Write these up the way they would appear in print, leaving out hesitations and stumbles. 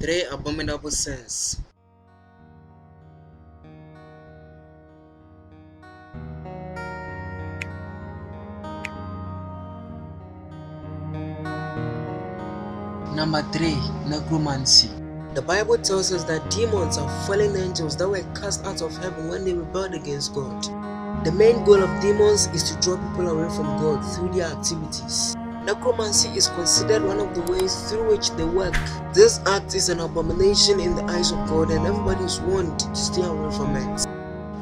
3 abominable sins. Number 3. Necromancy. The Bible tells us that demons are fallen angels that were cast out of heaven when they rebelled against God. The main goal of demons is to draw people away from God through their activities. Necromancy is considered one of the ways through which they work. This act is an abomination in the eyes of God, and everybody is warned to stay away from it.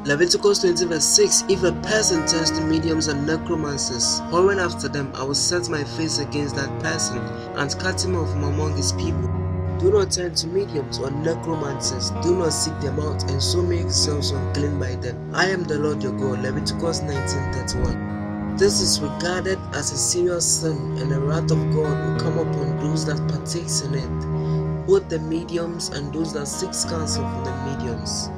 Leviticus 20 verse 6, if a person turns to mediums and necromancers, following after them, I will set my face against that person and cut him off from among his people. Do not turn to mediums or necromancers, do not seek them out, and so make yourselves unclean by them. I am the Lord your God. Leviticus 19:31. This is regarded as a serious sin, and the wrath of God will come upon those that partake in it, both the mediums and those that seek counsel from the mediums.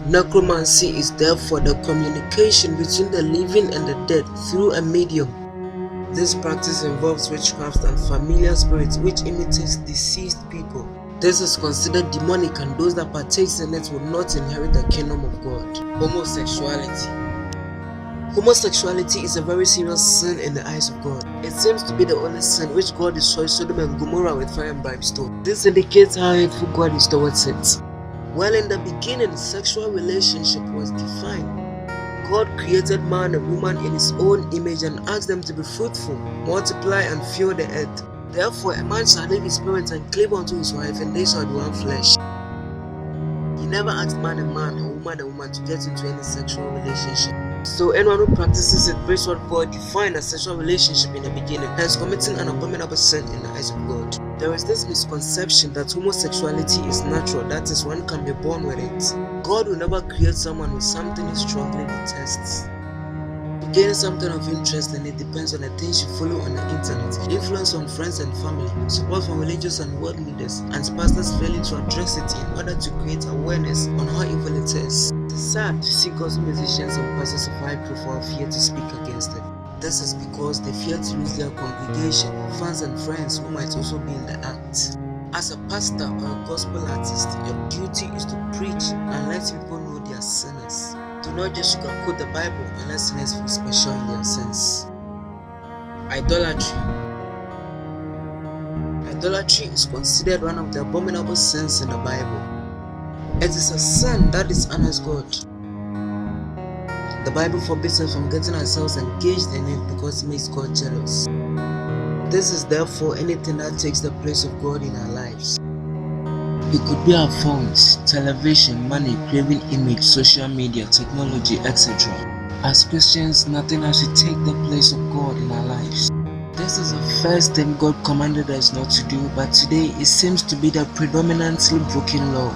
Necromancy is therefore the communication between the living and the dead through a medium. This practice involves witchcraft and familiar spirits which imitates deceased people. This is considered demonic, and those that partake in it will not inherit the kingdom of God. Homosexuality. Homosexuality is a very serious sin in the eyes of God. It seems to be the only sin which God destroyed Sodom and Gomorrah with fire and brimstone. This indicates how hateful God is towards it. Well, in the beginning, sexual relationship was defined. God created man and woman in his own image and asked them to be fruitful, multiply, and fill the earth. Therefore, a man shall leave his parents and cleave unto his wife, and they shall be one flesh. He never asked man and woman to get into any sexual relationship. So anyone who practices it breaks what God defined as sexual relationship in the beginning, hence committing an abominable sin in the eyes of God. There is this misconception that homosexuality is natural, that is, one can be born with it. God will never create someone with something he strongly detests. To gain some kind of interest, and it depends on the things you follow on the internet, influence on friends and family, support from religious and world leaders, and pastors failing to address it in order to create awareness on how evil it is. It is sad to see gospel musicians and pastors of high profile fear to speak against it. This is because they fear to lose their congregation, fans and friends who might also be in the act. As a pastor or a gospel artist, your duty is to preach and let people know they are sinners. Do not just sugarcoat the Bible and let sinners feel special in their sins. Idolatry. Idolatry is considered one of the abominable sins in the Bible. It is a sin that dishonors God. The Bible forbids us from getting ourselves engaged in it because it makes God jealous. This is therefore anything that takes the place of God in our lives. It could be our phones, television, money, craving image, social media, technology, etc. As Christians, nothing else should take the place of God in our lives. This is the first thing God commanded us not to do, but today it seems to be the predominantly broken law.